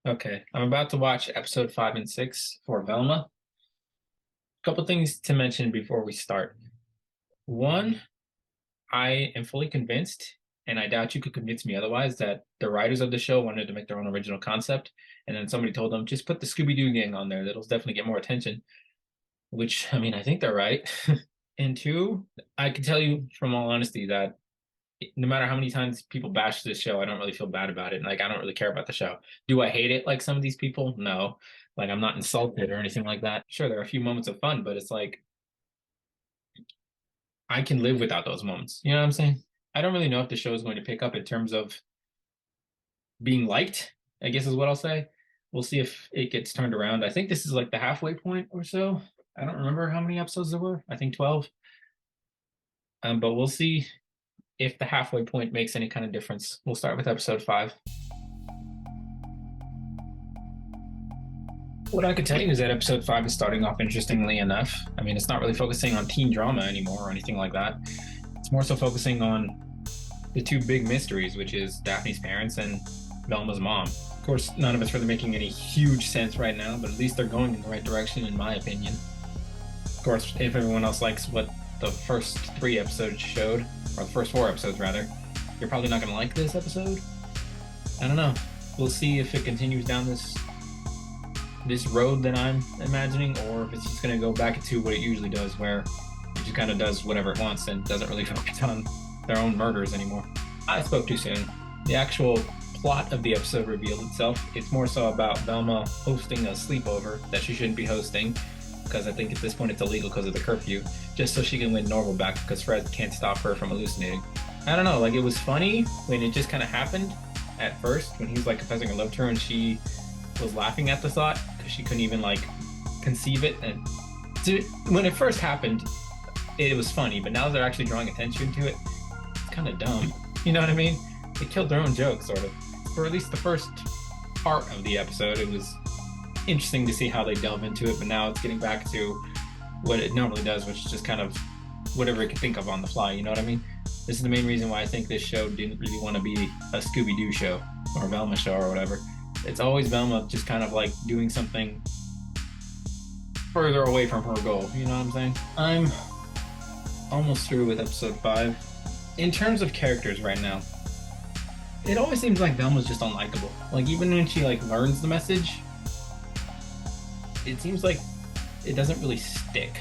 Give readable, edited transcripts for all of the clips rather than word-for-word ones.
Okay, I'm about to watch episode 5 and 6 for Velma. A couple things to mention before we start. One, I am fully convinced, and I doubt you could convince me otherwise, that the writers of the show wanted to make their own original concept, and then somebody told them, just put the Scooby Doo gang on there. That'll definitely get more attention, which, I mean, I think they're right. And two, I can tell you from all honesty that no matter how many times people bash this show, I don't really feel bad about it. Like, I don't really care about the show. Do I hate it like some of these people? No. Like, I'm not insulted or anything like that. Sure, there are a few moments of fun, but it's like I can live without those moments. You know what I'm saying? I don't really know if the show is going to pick up in terms of being liked, I guess is what I'll say. We'll see if it gets turned around. I think this is like the halfway point or so. I don't remember how many episodes there were. I think 12. But we'll see if the halfway point makes any kind of difference. We'll start with episode 5. What I could tell you is that episode 5 is starting off interestingly enough. I mean, it's not really focusing on teen drama anymore or anything like that. It's more so focusing on the two big mysteries, which is Daphne's parents and Velma's mom. Of course, none of it's really making any huge sense right now, but at least they're going in the right direction, in my opinion. Of course, if everyone else likes what the first 3 episodes showed, or the first 4 episodes rather, you're probably not going to like this episode. I don't know. We'll see if it continues down this road that I'm imagining, or if it's just going to go back to what it usually does, where it just kind of does whatever it wants and doesn't really focus on their own murders anymore. I spoke too soon. The actual plot of the episode revealed itself. It's more so about Velma hosting a sleepover that she shouldn't be hosting, because I think at this point it's illegal because of the curfew, just so she can win Norval back because Fred can't stop her from hallucinating. I don't know, like, it was funny when it just kind of happened at first, when he was like confessing her love to her and she was laughing at the thought because she couldn't even like conceive it. And so when it first happened, it was funny, but now they're actually drawing attention to it, it's kind of dumb. You know what I mean? They killed their own joke, sort of. For at least the first part of the episode, it was interesting to see how they delve into it, but now it's getting back to what it normally does, which is just kind of whatever it can think of on the fly. You know what I mean? This is the main reason why I think this show didn't really want to be a Scooby-Doo show or a Velma show or whatever. It's always Velma just kind of like doing something further away from her goal. You know what I'm saying? I'm almost through with episode 5. In terms of characters right now, it always seems like Velma's just unlikable. Like, even when she like learns the message, it seems like it doesn't really stick.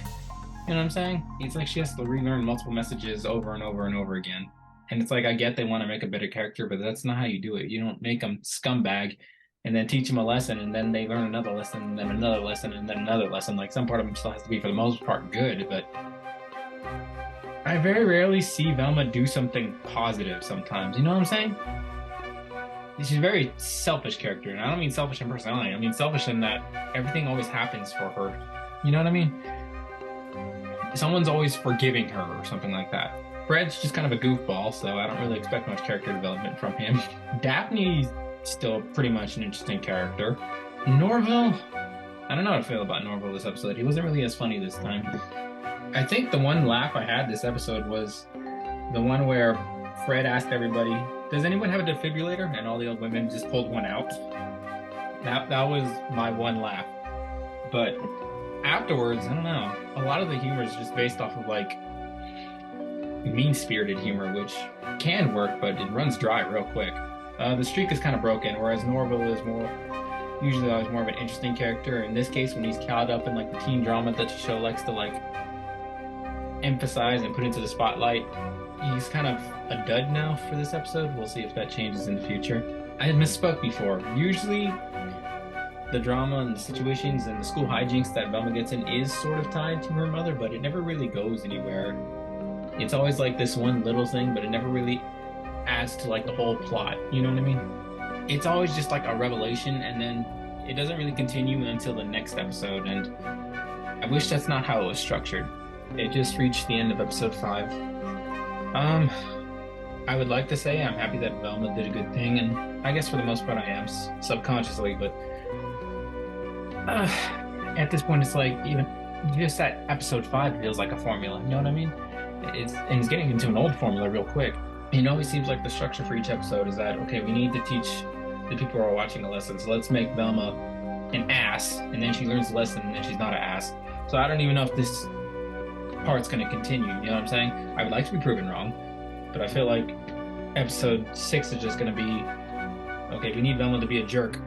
You know what I'm saying? It's like she has to relearn multiple messages over and over and over again. And it's like, I get they want to make a better character, but that's not how you do it. You don't make them scumbag and then teach them a lesson, and then they learn another lesson, and then another lesson, and then another lesson. Like, some part of them still has to be, for the most part, good, but I very rarely see Velma do something positive sometimes. You know what I'm saying? She's a very selfish character, and I don't mean selfish in personality. I mean selfish in that everything always happens for her. You know what I mean? Someone's always forgiving her or something like that. Fred's just kind of a goofball, so I don't really expect much character development from him. Daphne's still pretty much an interesting character. Norval, I don't know how to feel about Norval this episode. He wasn't really as funny this time. I think the one laugh I had this episode was the one where Fred asked everybody, does anyone have a defibrillator? And all the old women just pulled one out. That was my one laugh. But afterwards, I don't know. A lot of the humor is just based off of like mean-spirited humor, which can work, but it runs dry real quick. The streak is kind of broken, whereas Norval is usually always more of an interesting character. In this case, when he's caught up in like the teen drama that the show likes to like emphasize and put into the spotlight, he's kind of a dud now for this episode. We'll see if that changes in the future. I had misspoke before. Usually the drama and the situations and the school hijinks that Velma gets in is sort of tied to her mother, but it never really goes anywhere. It's always like this one little thing, but it never really adds to like the whole plot. You know what I mean? It's always just like a revelation, and then it doesn't really continue until the next episode, and I wish that's not how it was structured. It just reached the end of episode 5. I would like to say I'm happy that Velma did a good thing, and I guess for the most part I am subconsciously, but at this point it's like, even just that episode 5 feels like a formula. You know what I mean? It's getting into an old formula real quick. It always seems like the structure for each episode is that, okay, we need to teach the people who are watching the lesson. So let's make Velma an ass, and then she learns the lesson, and then she's not an ass. So I don't even know if this part's going to continue. You know what I'm saying? I would like to be proven wrong, but I feel like episode 6 is just going to be, okay, we need Velma to be a jerk,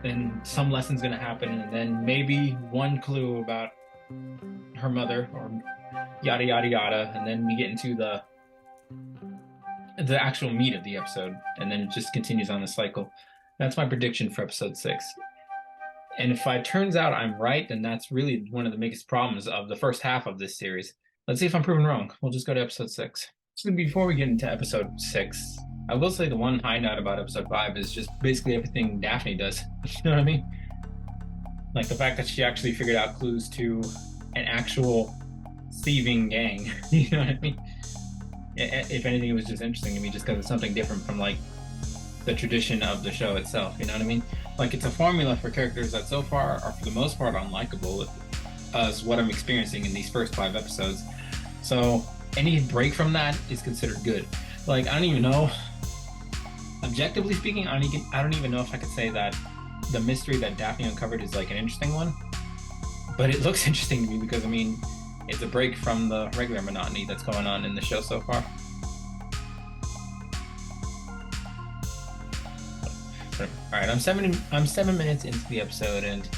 then some lesson's going to happen, and then maybe one clue about her mother, or yada yada yada, and then we get into the actual meat of the episode, and then it just continues on the cycle. That's my prediction for episode 6. And if it turns out I'm right, then that's really one of the biggest problems of the first half of this series. Let's see if I'm proven wrong. We'll just go to episode 6. So before we get into episode 6, I will say the one high note about episode 5 is just basically everything Daphne does. You know what I mean? Like the fact that she actually figured out clues to an actual thieving gang. You know what I mean? If anything, it was just interesting to me just because it's something different from like the tradition of the show itself. You know what I mean? Like it's a formula for characters that so far are for the most part unlikable as what I'm experiencing in these first 5 episodes. So any break from that is considered good. Like I don't even know, objectively speaking, I don't even know if I could say that the mystery that Daphne uncovered is like an interesting one, but it looks interesting to me because I mean it's a break from the regular monotony that's going on in the show so far. Alright, I'm 7 minutes into the episode, and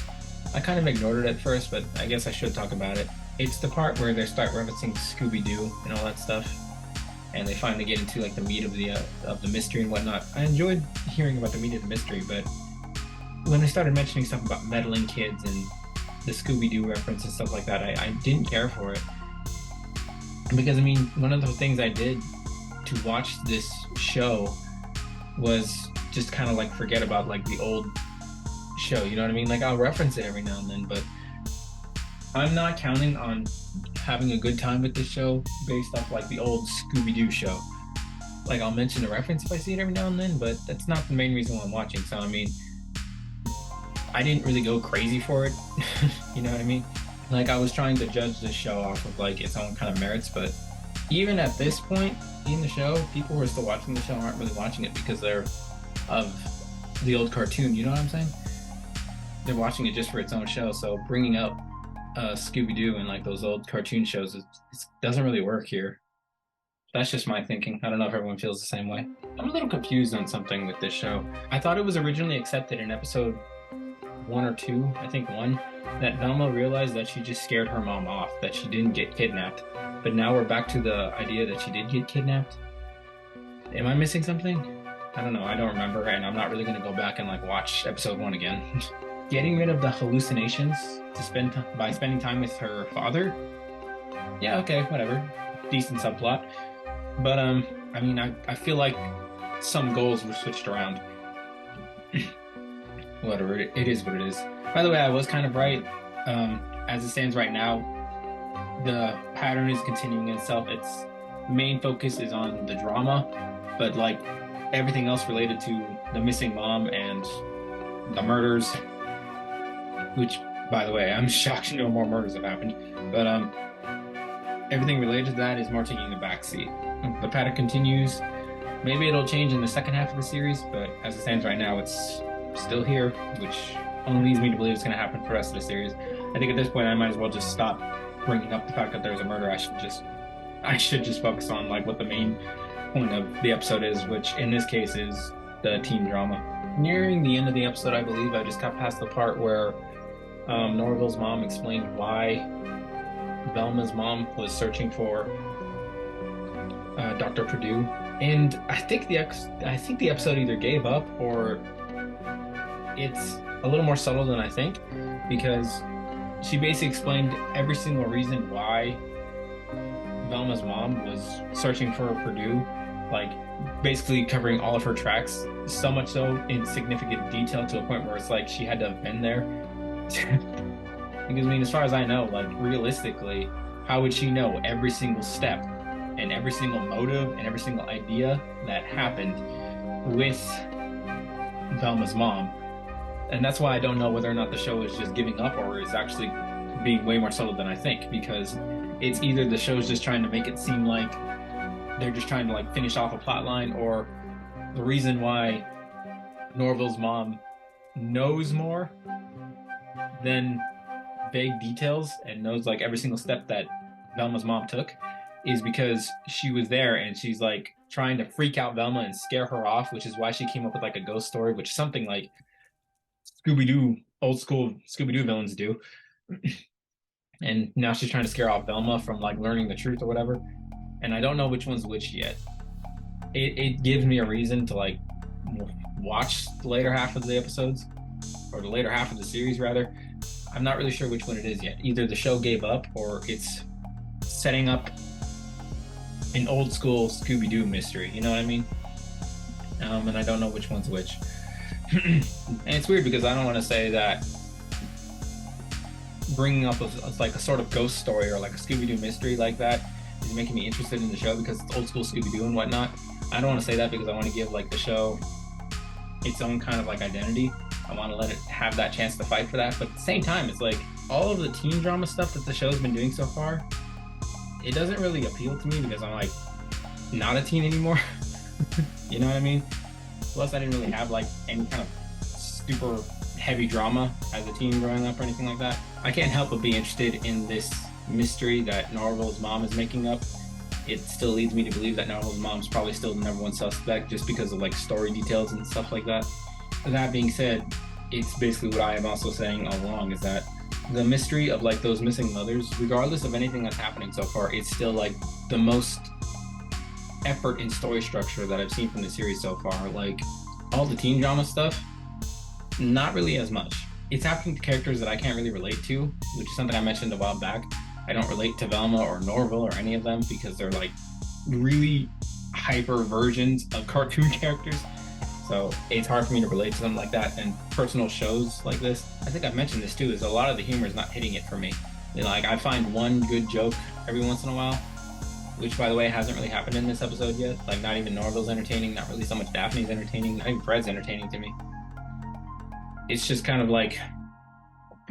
I kind of ignored it at first, but I guess I should talk about it. It's the part where they start referencing Scooby-Doo and all that stuff, and they finally get into like the meat of the mystery and whatnot. I enjoyed hearing about the meat of the mystery, but when they started mentioning stuff about meddling kids and the Scooby-Doo reference and stuff like that, I didn't care for it. Because I mean, one of the things I did to watch this show was just kind of like forget about like the old show, you know what I mean? Like I'll reference it every now and then, but I'm not counting on having a good time with this show based off like the old Scooby-Doo show. Like I'll mention a reference if I see it every now and then, but that's not the main reason why I'm watching. So I mean, I didn't really go crazy for it. You know what I mean? Like I was trying to judge this show off of like its own kind of merits, but even at this point in the show, people who are still watching the show aren't really watching it because they're of the old cartoon, you know what I'm saying? They're watching it just for its own show, so bringing up Scooby-Doo and like those old cartoon shows, it doesn't really work here. That's just my thinking. I don't know if everyone feels the same way. I'm a little confused on something with this show. I thought it was originally accepted in episode 1 or 2, I think 1, that Velma realized that she just scared her mom off, that she didn't get kidnapped. But now we're back to the idea that she did get kidnapped. Am I missing something? I don't know, I don't remember, and I'm not really going to go back and like watch episode 1 again. Getting rid of the hallucinations by spending time with her father? Yeah, okay, whatever. Decent subplot. But, I mean, I feel like some goals were switched around. Whatever, it is what it is. By the way, I was kind of right. As it stands right now, the pattern is continuing itself. Its main focus is on the drama, but like everything else related to the missing mom and the murders, which, by the way, I'm shocked no more murders have happened, but everything related to that is more taking a backseat. The pattern continues. Maybe it'll change in the second half of the series, but as it stands right now, it's still here, which only leads me to believe it's going to happen for the rest of the series. I think at this point I might as well just stop bringing up the fact that there's a murder. I should just focus on like what the main point of the episode is, which in this case is the teen drama. Nearing the end of the episode, I believe I just got past the part where Norville's mom explained why Velma's mom was searching for Dr. Perdue, and I think the episode either gave up or it's a little more subtle than I think, because she basically explained every single reason why Velma's mom was searching for Perdue, like basically covering all of her tracks, so much so in significant detail to a point where it's like she had to have been there. Because I mean, as far as I know, like realistically, how would she know every single step and every single motive and every single idea that happened with Velma's mom? And that's why I don't know whether or not the show is just giving up or is actually being way more subtle than I think, because it's either the show's just trying to make it seem like they're just trying to like finish off a plot line, or the reason why Norville's mom knows more than vague details and knows like every single step that Velma's mom took is because she was there and she's like trying to freak out Velma and scare her off, which is why she came up with like a ghost story, which is something like Scooby Doo, old school Scooby Doo villains do. And now she's trying to scare off Velma from like learning the truth or whatever. And I don't know which one's which yet. It gives me a reason to like watch the later half of the episodes or the later half of the series rather. I'm not really sure which one it is yet. Either the show gave up or it's setting up an old school Scooby Doo mystery. You know what I mean? And I don't know which one's which. And it's weird because I don't want to say that bringing up like a sort of ghost story or like a Scooby Doo mystery like that is making me interested in the show because it's old school Scooby Doo and whatnot. I don't want to say that because I want to give like the show its own kind of like identity. I want to let it have that chance to fight for that. But at the same time, it's like all of the teen drama stuff that the show's been doing so far, it doesn't really appeal to me because I'm like not a teen anymore. You know what I mean? Plus, I didn't really have like any kind of super heavy drama as a teen growing up or anything like that. I can't help but be interested in this mystery that Norville's mom is making up. It still leads me to believe that Norville's mom's probably still the number one suspect just because of like story details and stuff like that. That being said, it's basically what I am also saying all along is that the mystery of like those missing mothers, regardless of anything that's happening so far, it's still like the most effort in story structure that I've seen from the series so far. Like all the teen drama stuff, not really as much. It's happening to characters that I can't really relate to, which is something I mentioned a while back. I don't relate to Velma or Norville or any of them because they're like really hyper versions of cartoon characters. So it's hard for me to relate to them like that. And personal shows like this, I think I've mentioned this too, is a lot of the humor is not hitting it for me. Like I find one good joke every once in a while, which by the way hasn't really happened in this episode yet. Like not even Norville's entertaining, not really so much Daphne's entertaining, not even Fred's entertaining to me. It's just kind of like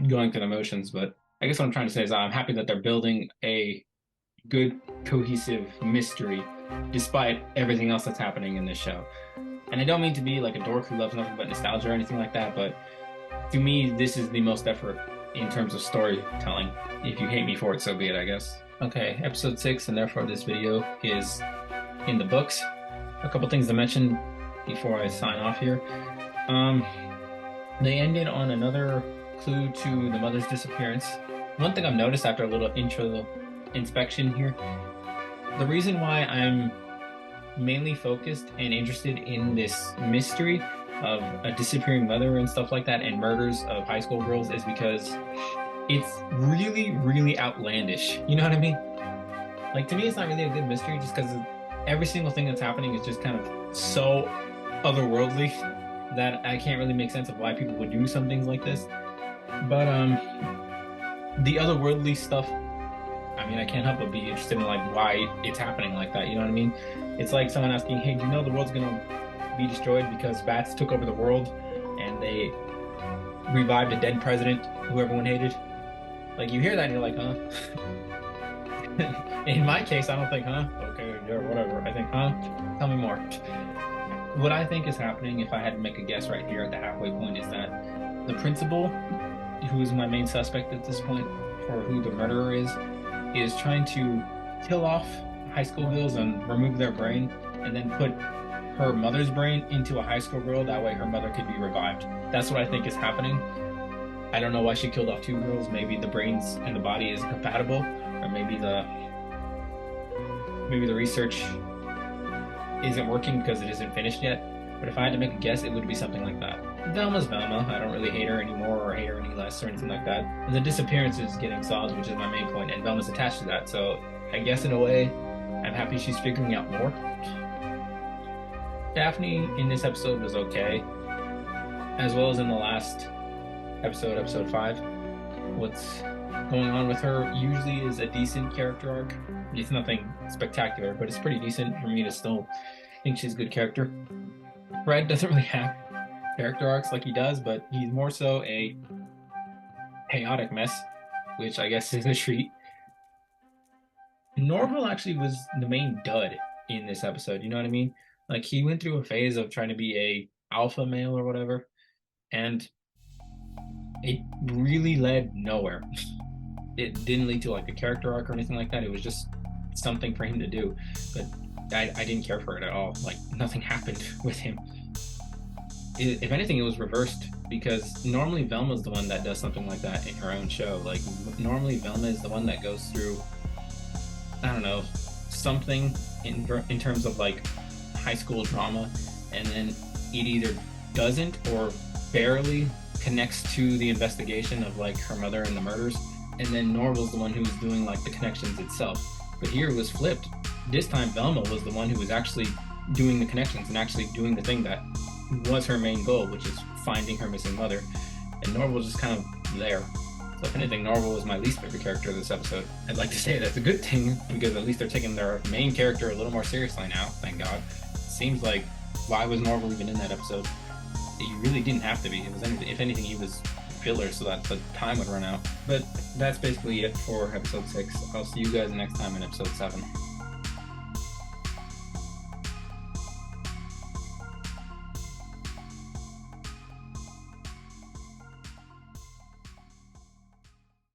going through the motions. But I guess what I'm trying to say is I'm happy that they're building a good, cohesive mystery despite everything else that's happening in this show. And I don't mean to be like a dork who loves nothing but nostalgia or anything like that, but to me, this is the most effort in terms of storytelling. If you hate me for it, so be it, I guess. Okay, episode 6, and therefore this video is in the books. A couple things to mention before I sign off here. They ended on another clue to the mother's disappearance. One thing I've noticed after a little intro inspection here, the reason why I'm mainly focused and interested in this mystery of a disappearing mother and stuff like that and murders of high school girls is because it's really, really outlandish. You know what I mean? Like to me, it's not really a good mystery just because every single thing that's happening is just kind of so otherworldly that I can't really make sense of why people would do some things like this. But the otherworldly stuff, I mean, I can't help but be interested in like why it's happening like that. You know what I mean? It's like someone asking, "Hey, do you know the world's gonna be destroyed because bats took over the world and they revived a dead president who everyone hated?" Like you hear that and you're like, "Huh?" In my case, I don't think, "Huh? Okay, yeah, whatever." I think, "Huh? Tell me more." What I think is happening, if I had to make a guess right here at the halfway point, is that the principal, who is my main suspect at this point for who the murderer is trying to kill off high school girls and remove their brain and then put her mother's brain into a high school girl. That way her mother could be revived. That's what I think is happening. I don't know why she killed off two girls. Maybe the brains and the body isn't compatible, or maybe the research isn't working because it isn't finished yet. But if I had to make a guess, it would be something like that. Velma's Velma. I don't really hate her anymore or hate her any less or anything like that. And the disappearance is getting solved, which is my main point, and Velma's attached to that. So I guess in a way, I'm happy she's figuring out more. Daphne in this episode was okay, as well as in the last episode, episode 5. What's going on with her usually is a decent character arc. It's nothing spectacular, but it's pretty decent for me to still think she's a good character. Fred doesn't really have character arcs like he does, but he's more so a chaotic mess, which I guess is a treat. Norville actually was the main dud in this episode, you know what I mean? Like he went through a phase of trying to be a alpha male or whatever, and it really led nowhere. It didn't lead to like a character arc or anything like that. It was just something for him to do, but I didn't care for it at all. Like nothing happened with him. If anything, it was reversed because normally Velma's the one that does something like that in her own show. Like normally Velma is the one that goes through, I don't know, something in terms of like high school drama, and then it either doesn't or barely connects to the investigation of like her mother and the murders, and then Norval's the one who was doing like the connections itself. But here it was flipped. This time Velma was the one who was actually doing the connections and actually doing the thing that was her main goal, which is finding her missing mother. And Norval was just kind of there. So if anything, Norval was my least favorite character of this episode. I'd like to say that's a good thing because at least they're taking their main character a little more seriously now. Thank God. Seems like why was Norval even in that episode? He really didn't have to be. It was if anything, he was filler so that the time would run out. But that's basically it for episode 6. I'll see you guys next time in episode 7.